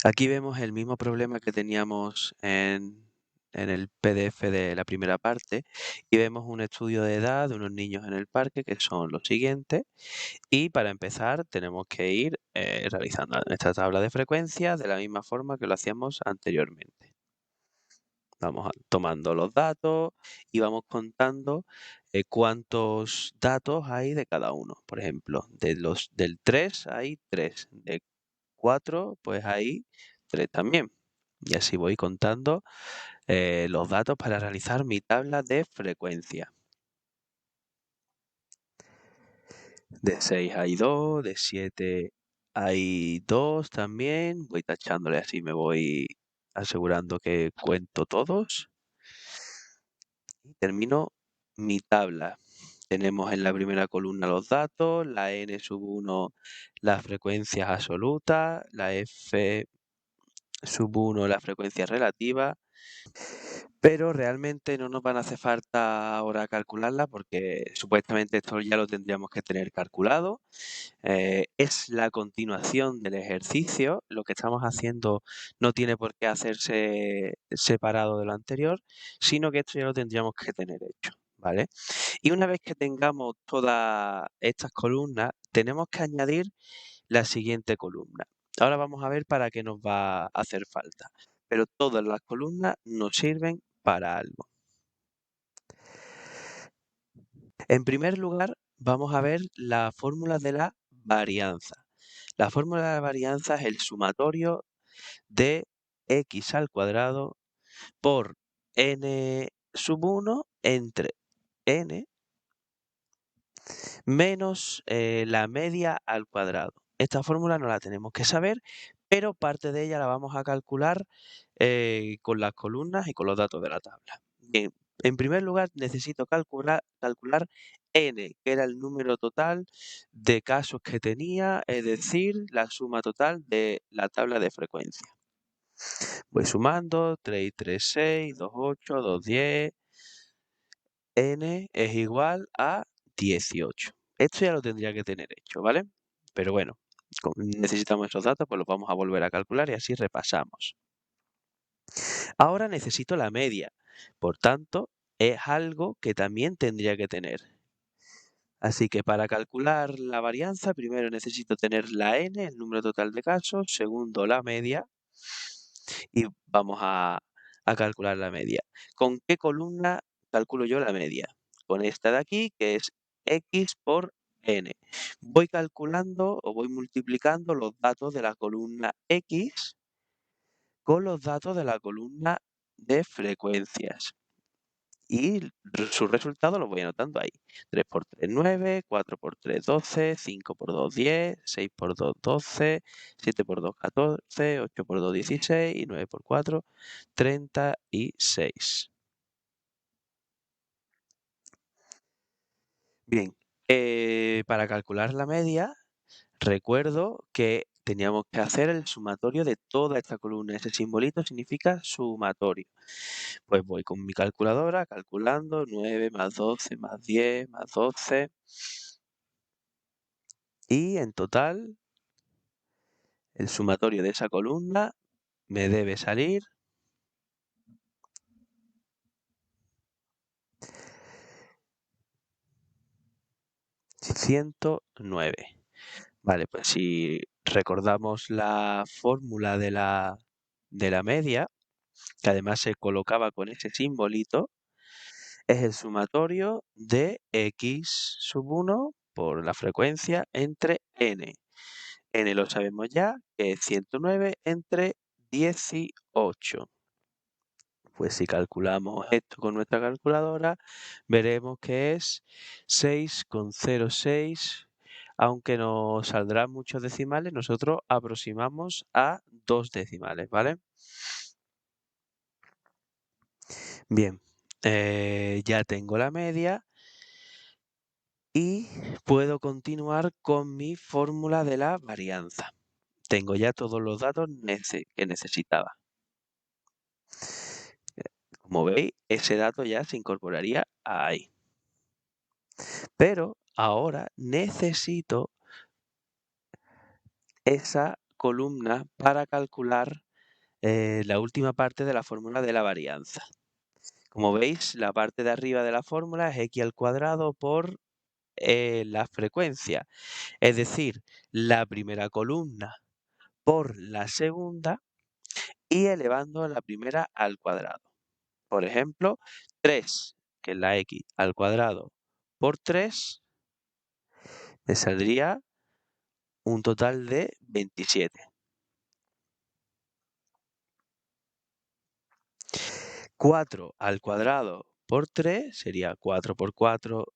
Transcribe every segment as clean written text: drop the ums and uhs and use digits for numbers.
Aquí vemos el mismo problema que teníamos en el PDF de la primera parte y vemos un estudio de edad de unos niños en el parque que son los siguientes y para empezar tenemos que ir realizando nuestra tabla de frecuencias de la misma forma que lo hacíamos anteriormente. Vamos tomando los datos y vamos contando cuántos datos hay de cada uno. Por ejemplo, del 3 hay 3, de 4 pues hay 3 también. Y así voy contando los datos para realizar mi tabla de frecuencia. De 6 hay 2, de 7 hay 2 también. Voy tachándole así, me voy asegurando que cuento todos. Y termino mi tabla. Tenemos en la primera columna los datos, la n sub 1 las frecuencias absolutas, la f sub 1 la frecuencia relativa, pero realmente no nos van a hacer falta ahora calcularla porque supuestamente esto ya lo tendríamos que tener calculado. Es la continuación del ejercicio, lo que estamos haciendo no tiene por qué hacerse separado de lo anterior, sino que esto ya lo tendríamos que tener hecho, ¿vale? Y una vez que tengamos todas estas columnas, tenemos que añadir la siguiente columna. Ahora vamos a ver para qué nos va a hacer falta, pero todas las columnas nos sirven para algo. En primer lugar, vamos a ver la fórmula de la varianza. La fórmula de la varianza es el sumatorio de x al cuadrado por n sub 1 entre n menos la media al cuadrado. Esta fórmula no la tenemos que saber, pero parte de ella la vamos a calcular con las columnas y con los datos de la tabla. Bien, en primer lugar necesito calcular n, que era el número total de casos que tenía, es decir, la suma total de la tabla de frecuencia. Voy sumando, 3 y 3, 6, 2, 8, 2, 10, n es igual a 18. Esto ya lo tendría que tener hecho, ¿vale? Pero bueno, como necesitamos esos datos, pues los vamos a volver a calcular y así repasamos. Ahora necesito la media, por tanto, es algo que también tendría que tener. Así que para calcular la varianza, primero necesito tener la n, el número total de casos, segundo la media, y vamos a calcular la media. ¿Con qué columna calculo yo la media? Con esta de aquí, que es x por n. Voy calculando o voy multiplicando los datos de la columna x con los datos de la columna de frecuencias. Y su resultado lo voy anotando ahí. 3 por 3, 9, 4 por 3, 12, 5 por 2, 10, 6 por 2, 12, 7 por 2, 14, 8 por 2, 16 y 9 por 4, 36. Bien, para calcular la media, recuerdo que teníamos que hacer el sumatorio de toda esta columna. Ese simbolito significa sumatorio. Pues voy con mi calculadora calculando 9 más 12 más 10 más 12. Y en total, el sumatorio de esa columna me debe salir 109. Vale, pues si recordamos la fórmula de la media, que además se colocaba con ese simbolito, es el sumatorio de x sub 1 por la frecuencia entre n. N lo sabemos ya, que es 109 entre 18. Pues si calculamos esto con nuestra calculadora, veremos que es 6,06. Aunque nos saldrán muchos decimales, nosotros aproximamos a 2 decimales, ¿vale? Bien, ya tengo la media y puedo continuar con mi fórmula de la varianza. Tengo ya todos los datos que necesitaba. Como veis, ese dato ya se incorporaría ahí. Pero ahora necesito esa columnas para calcular la última parte de la fórmula de la varianza. Como veis, la parte de arriba de la fórmula es x al cuadrado por la frecuencia, es decir, la primera columna por la segunda y elevando a la primera al cuadrado. Por ejemplo, 3, que es la x al cuadrado por 3, me saldría un total de 27. 4 al cuadrado por 3 sería 4 por 4.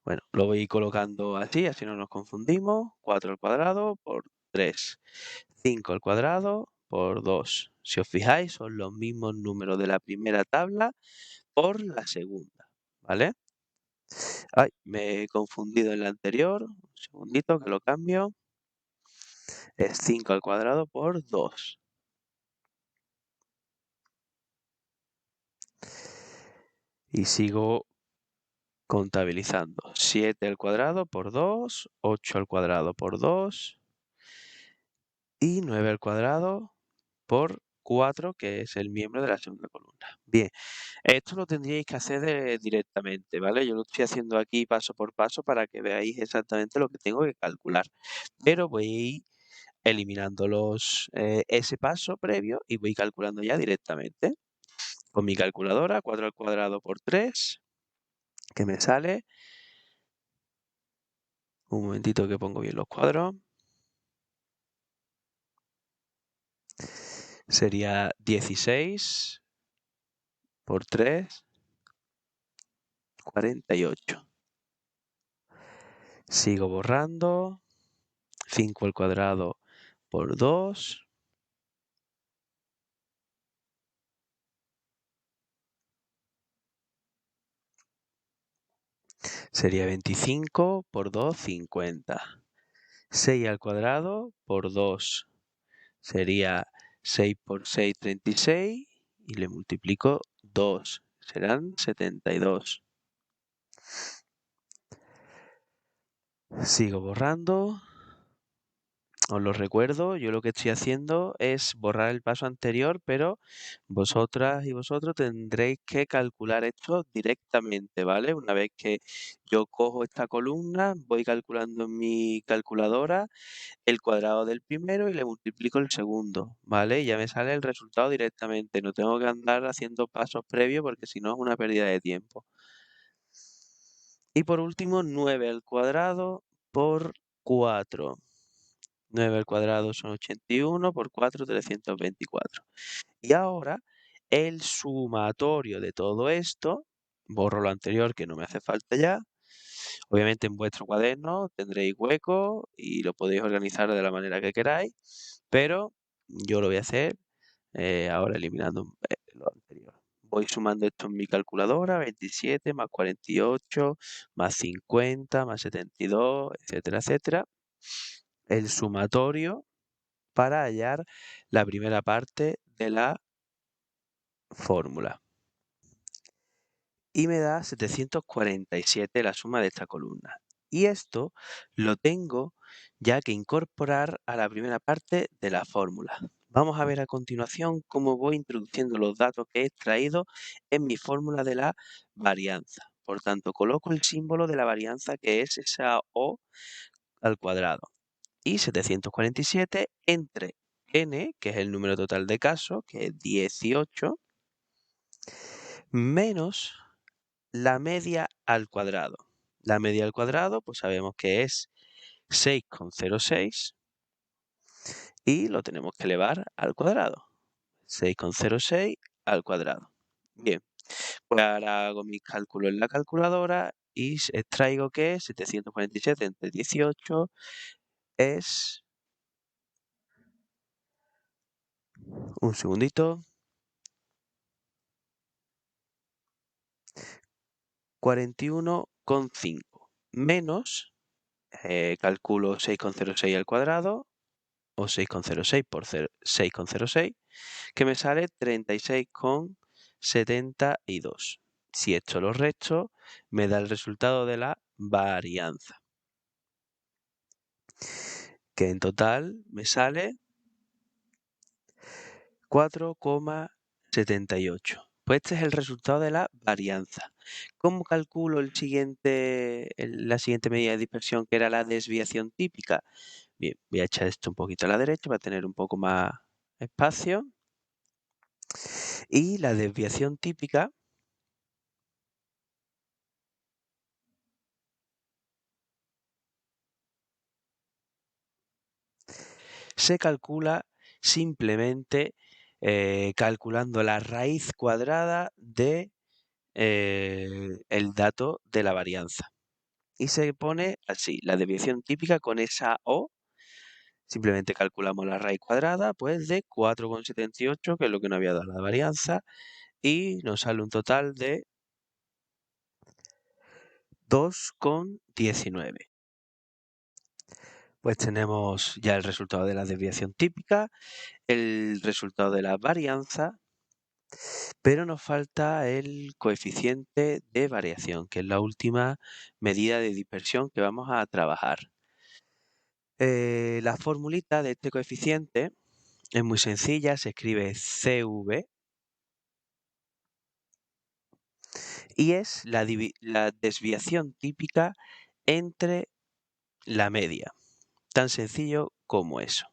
Bueno, lo voy colocando así no nos confundimos. 4 al cuadrado por 3. 5 al cuadrado por 2. Si os fijáis, son los mismos números de la primera tabla por la segunda, ¿vale? Ay, me he confundido en la anterior. Un segundito que lo cambio. Es 5 al cuadrado por 2. Y sigo contabilizando. 7 al cuadrado por 2. 8 al cuadrado por 2. Y 9 al cuadrado por 4, que es el miembro de la segunda columna. Bien, esto lo tendríais que hacer directamente, ¿vale? Yo lo estoy haciendo aquí paso por paso para que veáis exactamente lo que tengo que calcular. Pero voy a ir eliminando ese paso previo y voy calculando ya directamente. Con mi calculadora, 4 al cuadrado por 3, que me sale. Un momentito que pongo bien los cuadros. Sería 16 por 3, 48. Sigo borrando. 5 al cuadrado por 2. Sería 25 por 2, 50. 6 al cuadrado por 2. Sería 6 por 6, 36. Y le multiplico 2. Serán 72. Sigo borrando. Os lo recuerdo, yo lo que estoy haciendo es borrar el paso anterior, pero vosotras y vosotros tendréis que calcular esto directamente, ¿vale? Una vez que yo cojo esta columna, voy calculando en mi calculadora el cuadrado del primero y le multiplico el segundo, ¿vale? Y ya me sale el resultado directamente, no tengo que andar haciendo pasos previos porque si no es una pérdida de tiempo. Y por último, 9 al cuadrado por 4. 9 al cuadrado son 81 por 4, 324. Y ahora el sumatorio de todo esto, borro lo anterior que no me hace falta ya. Obviamente en vuestro cuaderno tendréis hueco y lo podéis organizar de la manera que queráis, pero yo lo voy a hacer ahora eliminando lo anterior. Voy sumando esto en mi calculadora: 27 más 48 más 50 más 72, etcétera, etcétera. El sumatorio para hallar la primera parte de la fórmula. Y me da 747 la suma de esta columna. Y esto lo tengo ya que incorporar a la primera parte de la fórmula. Vamos a ver a continuación cómo voy introduciendo los datos que he extraído en mi fórmula de la varianza. Por tanto, coloco el símbolo de la varianza, que es esa O al cuadrado. Y 747 entre n, que es el número total de casos, que es 18, menos la media al cuadrado. La media al cuadrado, pues sabemos que es 6,06 y lo tenemos que elevar al cuadrado. 6,06 al cuadrado. Bien, pues ahora hago mis cálculos en la calculadora y extraigo que 747 entre 18 es... Un segundito. 41,5 menos, calculo 6,06 al cuadrado, o 6,06 por 6,06, que me sale 36,72. Si esto lo resto, me da el resultado de la varianza. que en total me sale 4,78. Pues este es el resultado de la varianza. ¿Cómo calculo la siguiente medida de dispersión, que era la desviación típica? Bien, voy a echar esto un poquito a la derecha para tener un poco más espacio. Y la desviación típica se calcula simplemente calculando la raíz cuadrada de el dato de la varianza. Y se pone así, la desviación típica con esa O. Simplemente calculamos la raíz cuadrada, pues de 4,78, que es lo que nos había dado la varianza, y nos sale un total de 2,19. Pues tenemos ya el resultado de la desviación típica, el resultado de la varianza, pero nos falta el coeficiente de variación, que es la última medida de dispersión que vamos a trabajar. La formulita de este coeficiente es muy sencilla, se escribe CV y es la desviación típica entre la media. Tan sencillo como eso.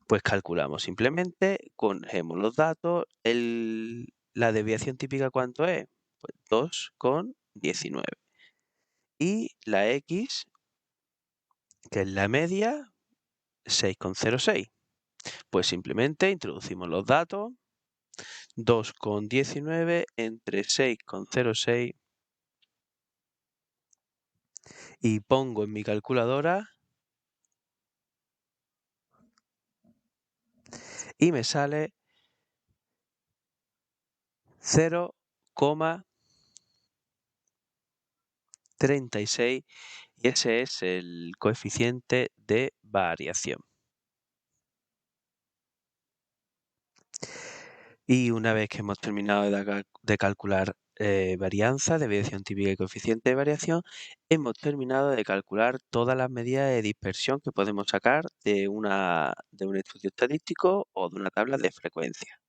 Pues calculamos simplemente, cogemos los datos, la desviación típica ¿cuánto es? Pues 2,19. Y la X, que es la media, 6,06. Pues simplemente introducimos los datos, 2,19 entre 6,06 y pongo en mi calculadora y me sale 0,36 y ese es el coeficiente de variación. Y una vez que hemos terminado de calcular varianza, desviación típica y coeficiente de variación, hemos terminado de calcular todas las medidas de dispersión que podemos sacar de un estudio estadístico o de una tabla de frecuencia.